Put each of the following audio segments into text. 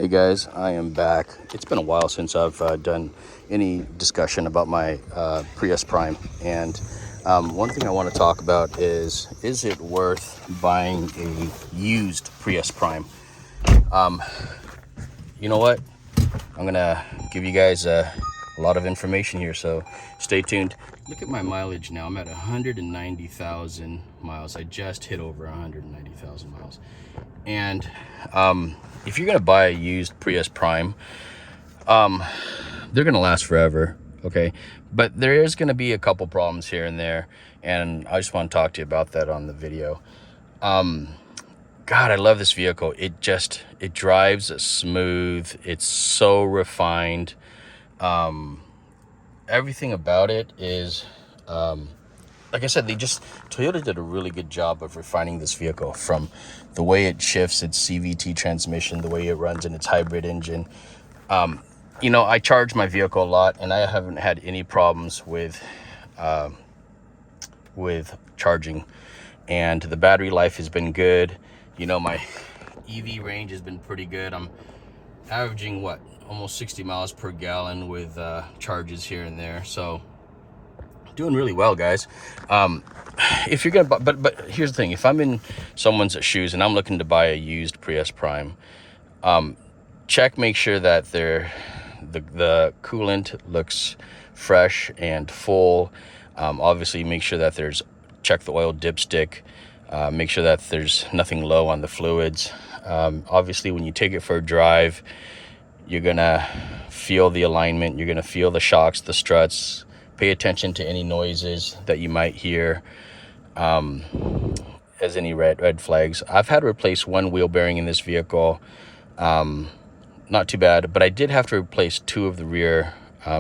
Hey guys, I am back. It's been a while since I've done any discussion about my Prius Prime, and one thing I want to talk about is it worth buying a used Prius Prime? You know what? I'm gonna give you guys a lot of information here, so stay tuned. Look at my mileage now. I'm at 190,000 miles. I just hit over 190,000 miles. And if you're gonna buy a used Prius Prime, they're gonna last forever, okay? But there is gonna be a couple problems here and there, and I just want to talk to you about that on the video. God, I love this vehicle. It drives smooth. It's so refined. Everything about it is, like I said, Toyota did a really good job of refining this vehicle, from the way it shifts its CVT transmission, the way it runs in its hybrid engine. I charge my vehicle a lot, and I haven't had any problems with charging, and the battery life has been good. My EV range has been pretty good. I'm averaging almost 60 miles per gallon with charges here and there, so doing really well, guys. If you're gonna but here's the thing: if I'm in someone's shoes and I'm looking to buy a used Prius Prime, make sure that the coolant looks fresh and full. Obviously make sure that check the oil dipstick. Make sure that there's nothing low on the fluids. Obviously, when you take it for a drive, you're gonna feel the alignment, you're gonna feel the shocks, the struts. Pay attention to any noises that you might hear, as any red flags. I've had to replace one wheel bearing in this vehicle. Not too bad, but I did have to replace two of the rear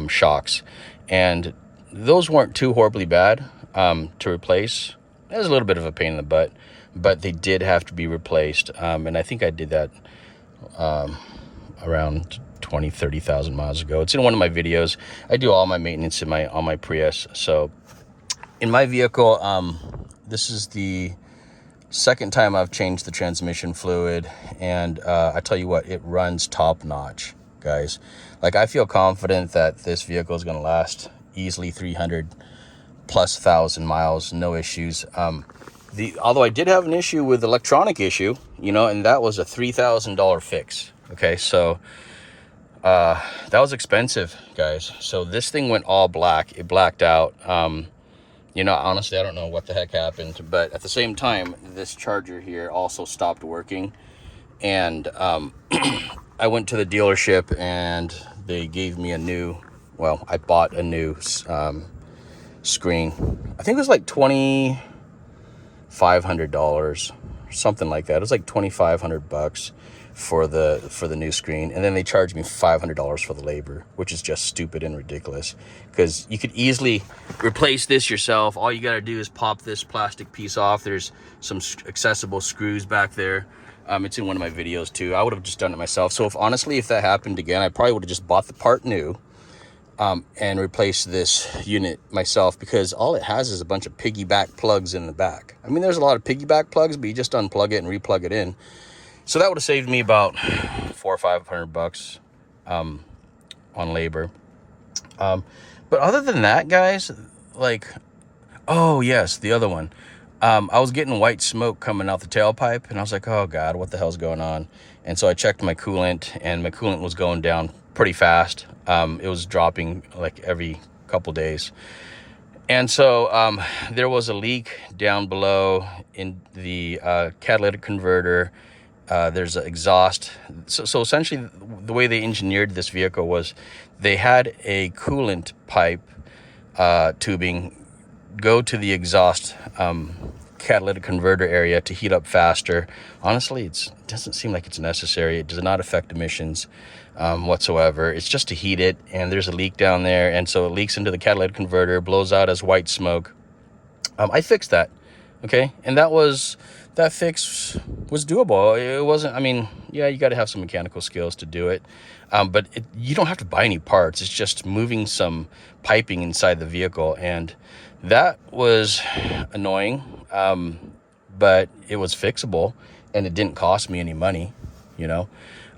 shocks, and those weren't too horribly bad to replace. It was a little bit of a pain in the butt, but they did have to be replaced, and I think I did that around 30,000 miles ago. It's in one of my videos. I do all my maintenance on my Prius. So in my vehicle, this is the second time I've changed the transmission fluid, and I tell you what, it runs top notch, guys. Like, I feel confident that this vehicle is going to last easily 300,000+ miles, no issues. Although I did have an issue with electronic issue, and that was a $3,000 fix. Okay, so that was expensive, guys. So this thing went all black. It blacked out. Honestly, I don't know what the heck happened, but at the same time, this charger here also stopped working. And I went to the dealership and they gave me I bought a new screen. I think it was like $2,500, something like that. It was like $2,500 for the new screen, and then they charged me $500 for the labor, which is just stupid and ridiculous, because you could easily replace this yourself. All you got to do is pop this plastic piece off. There's some accessible screws back there. It's in one of my videos too. I would have just done it myself. So if that happened again, I probably would have just bought the part new and replaced this unit myself, because all it has is a bunch of piggyback plugs in the back. I mean, there's a lot of piggyback plugs, but you just unplug it and replug it in. So that would have saved me about $400 or $500 on labor. But other than that, guys, oh yes, the other one. I was getting white smoke coming out the tailpipe, and I was like, oh God, what the hell's going on? And so I checked my coolant, and my coolant was going down pretty fast. It was dropping like every couple days. And so there was a leak down below in the catalytic converter. There's an exhaust. So essentially, the way they engineered this vehicle was they had a coolant pipe tubing go to the exhaust catalytic converter area to heat up faster. Honestly, it doesn't seem like it's necessary. It does not affect emissions whatsoever. It's just to heat it, and there's a leak down there, and so it leaks into the catalytic converter, blows out as white smoke. I fixed that, okay, and that fix was doable. It wasn't, you got to have some mechanical skills to do it, but you don't have to buy any parts. It's just moving some piping inside the vehicle, and that was annoying, but it was fixable, and it didn't cost me any money,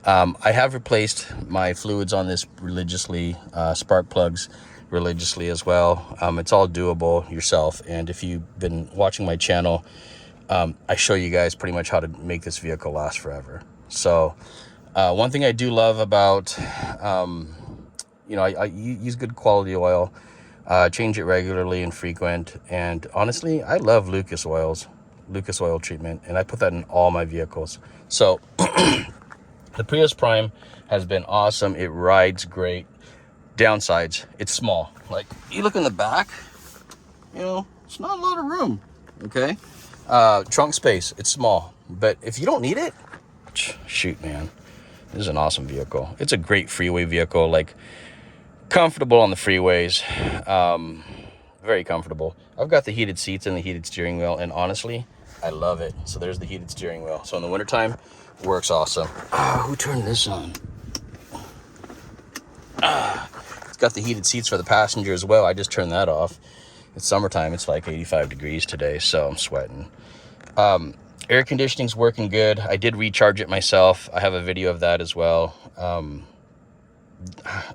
I have replaced my fluids on this religiously, spark plugs religiously as well. It's all doable yourself. And if you've been watching my channel, I show you guys pretty much how to make this vehicle last forever. So one thing I do love about, I use good quality oil, change it regularly and frequent. And honestly, I love Lucas oil treatment, and I put that in all my vehicles. So the Prius Prime has been awesome. It rides great. Downsides, it's small. Like, you look in the back, it's not a lot of room, okay? Trunk space, it's small. But if you don't need it, shoot, man. This is an awesome vehicle. It's a great freeway vehicle, like, comfortable on the freeways. Very comfortable. I've got the heated seats and the heated steering wheel, and honestly, I love it. So there's the heated steering wheel. So in the wintertime, works awesome. Who turned this on? It's got the heated seats for the passenger as well. I just turned that off. It's summertime. It's like 85 degrees today, so I'm sweating. Air conditioning's working good. I did recharge it myself. I have a video of that as well.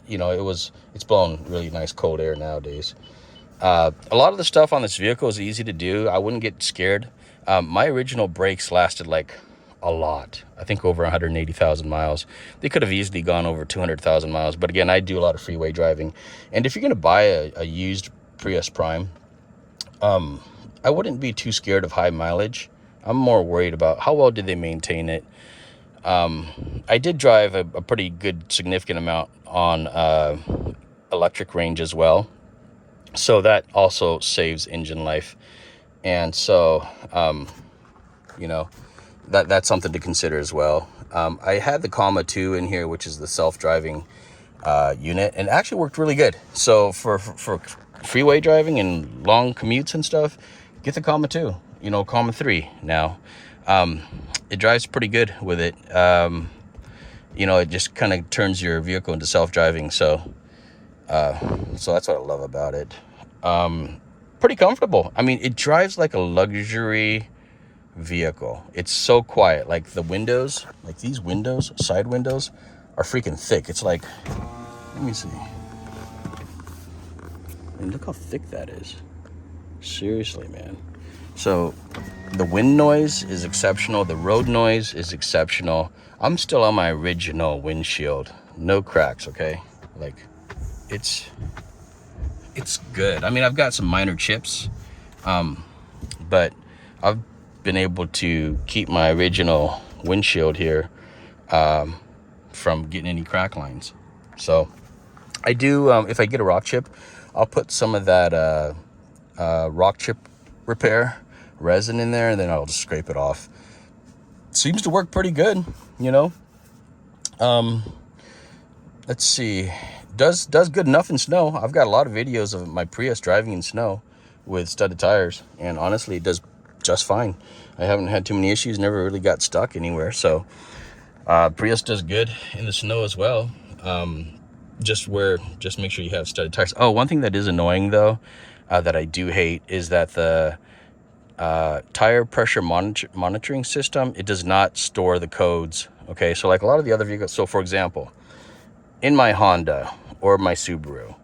It's blowing really nice cold air nowadays. A lot of the stuff on this vehicle is easy to do. I wouldn't get scared. My original brakes lasted like a lot. I think over 180,000 miles. They could have easily gone over 200,000 miles. But again, I do a lot of freeway driving. And if you're going to buy a used Prius Prime, I wouldn't be too scared of high mileage. I'm more worried about how well did they maintain it. I did drive a pretty good significant amount on electric range as well. So that also saves engine life. And so, that's something to consider as well. I had the Comma 2 in here, which is the self-driving unit, and it actually worked really good. So for freeway driving and long commutes and stuff, get the Comma 2, Comma 3 now. It drives pretty good with it. It just kind of turns your vehicle into self-driving. So that's what I love about it. Pretty comfortable. I mean, it drives like a luxury vehicle. It's so quiet. Like the windows, like these windows, side windows, are freaking thick. It's like, let me see. I mean, look how thick that is. Seriously, man. So the wind noise is exceptional. The road noise is exceptional. I'm still on my original windshield. No cracks, okay? Like, it's good. I mean, I've got some minor chips, but I've been able to keep my original windshield here from getting any crack lines. So I do, if I get a rock chip, I'll put some of that rock chip repair resin in there, and then I'll just scrape it off. Seems to work pretty good, let's see. Does good enough in snow. I've got a lot of videos of my Prius driving in snow with studded tires, and honestly, it does just fine. I haven't had too many issues, never really got stuck anywhere. So Prius does good in the snow as well. Just make sure you have studded tires. Oh, one thing that is annoying though, that I do hate, is that the tire pressure monitoring system, it does not store the codes. Okay, so like a lot of the other vehicles, so for example, in my Honda or my Subaru,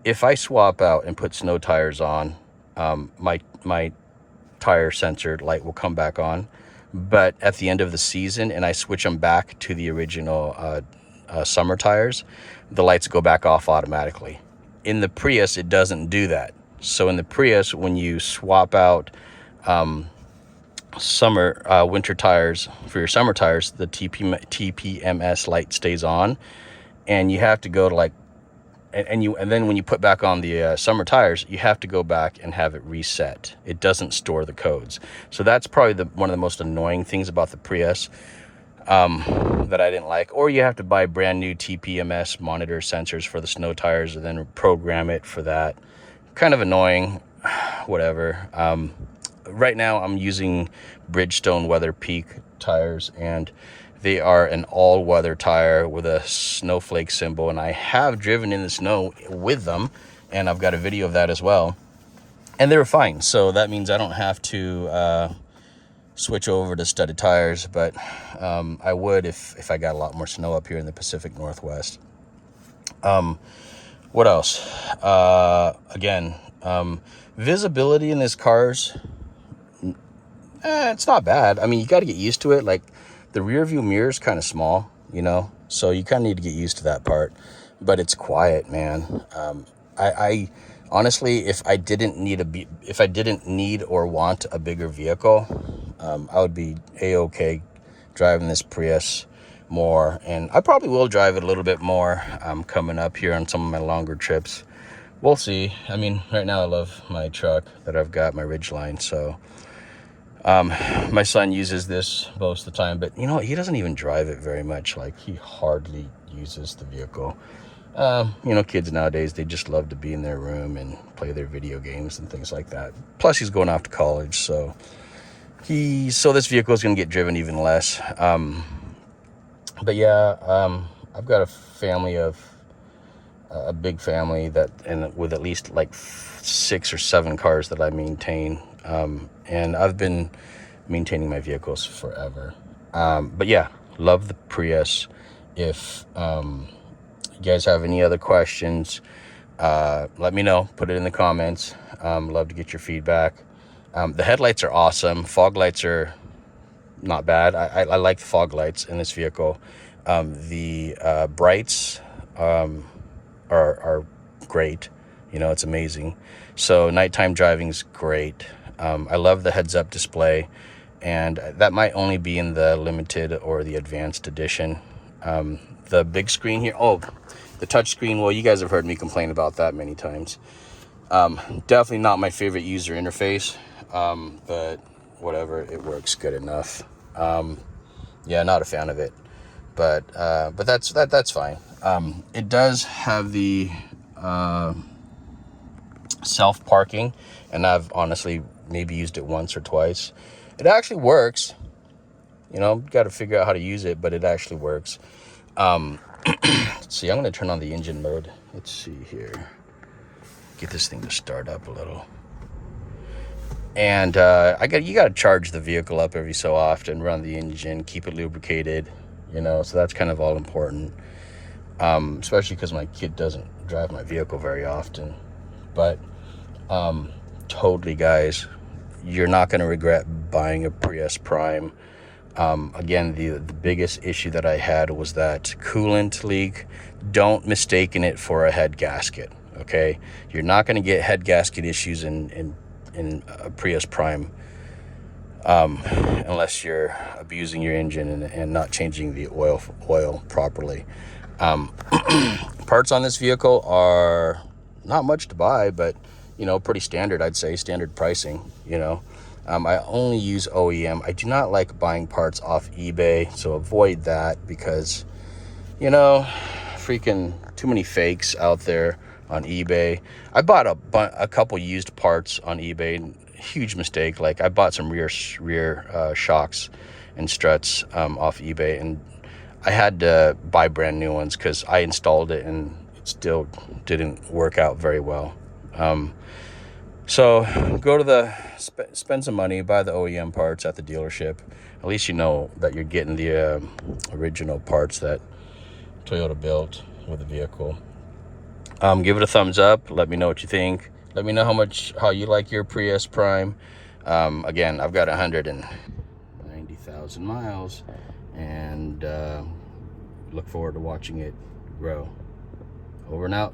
if I swap out and put snow tires on, my tire sensor light will come back on. But at the end of the season, and I switch them back to the original summer tires, the lights go back off automatically. In the Prius, it doesn't do that. So in the Prius, when you swap out winter tires for your summer tires, the TPMS light stays on, and you have to go to and then when you put back on the summer tires, you have to go back and have it reset. It doesn't store the codes. So that's probably one of the most annoying things about the Prius that I didn't like. Or you have to buy brand new TPMS monitor sensors for the snow tires and then program it for that. Kind of annoying. Whatever. Right now I'm using Bridgestone Weather Peak tires, and they are an all-weather tire with a snowflake symbol, and I have driven in the snow with them, and I've got a video of that as well, and they were fine. So that means I don't have to switch over to studded tires, but I would if I got a lot more snow up here in the Pacific Northwest. What else? Again, visibility in this car's, it's not bad. I mean, you got to get used to it. Like, the rear view mirror is kind of small, you know, so you kind of need to get used to that part, but it's quiet, man. I honestly, if I didn't need or want a bigger vehicle, I would be a-okay driving this Prius more, and I probably will drive it a little bit more coming up here on some of my longer trips. We'll see. I mean, right now I love my truck that I've got, my Ridgeline, so my son uses this most of the time, but you know, he doesn't even drive it very much. Like, he hardly uses the vehicle. You know, kids nowadays, they just love to be in their room and play their video games and things like that. Plus, he's going off to college, so this vehicle is going to get driven even less. But yeah, I've got a big family and with at least like 6 or 7 cars that I maintain. And I've been maintaining my vehicles forever. But yeah, love the Prius. If you guys have any other questions, let me know. Put it in the comments. Love to get your feedback. The headlights are awesome. Fog lights are not bad. I like the fog lights in this vehicle. The brights are great. You know, it's amazing. So nighttime driving is great. I love the heads-up display, and that might only be in the limited or the advanced edition. The big screen here, the touch screen, well, you guys have heard me complain about that many times. Definitely not my favorite user interface, but whatever, it works good enough. Yeah, not a fan of it, but that's fine. It does have the self-parking, and I've honestly maybe used it once or twice. It actually works. You know, got to figure out how to use it, but it actually works. Let's see, I'm going to turn on the engine mode. Let's see here. Get this thing to start up a little. And you got to charge the vehicle up every so often, run the engine, keep it lubricated, you know, so that's kind of all important. Especially because my kid doesn't drive my vehicle very often. But totally, guys, you're not going to regret buying a Prius Prime. Again, the biggest issue that I had was that coolant leak. Don't mistake it for a head gasket, okay? You're not going to get head gasket issues in a Prius Prime unless you're abusing your engine and not changing the oil properly. Parts on this vehicle are not much to buy, but, you know, pretty standard, I'd say, standard pricing, you know. I only use OEM. I do not like buying parts off eBay, so avoid that because, you know, freaking too many fakes out there on eBay. I bought a couple used parts on eBay. Huge mistake. Like, I bought some rear shocks and struts off eBay, and I had to buy brand new ones because I installed it and it still didn't work out very well. So go to spend some money, buy the OEM parts at the dealership. At least you know that you're getting the original parts that Toyota built with the vehicle. Give it a thumbs up. Let me know what you think. Let me know how you like your Prius Prime. Again, I've got 190,000 miles, and look forward to watching it grow. Over and out.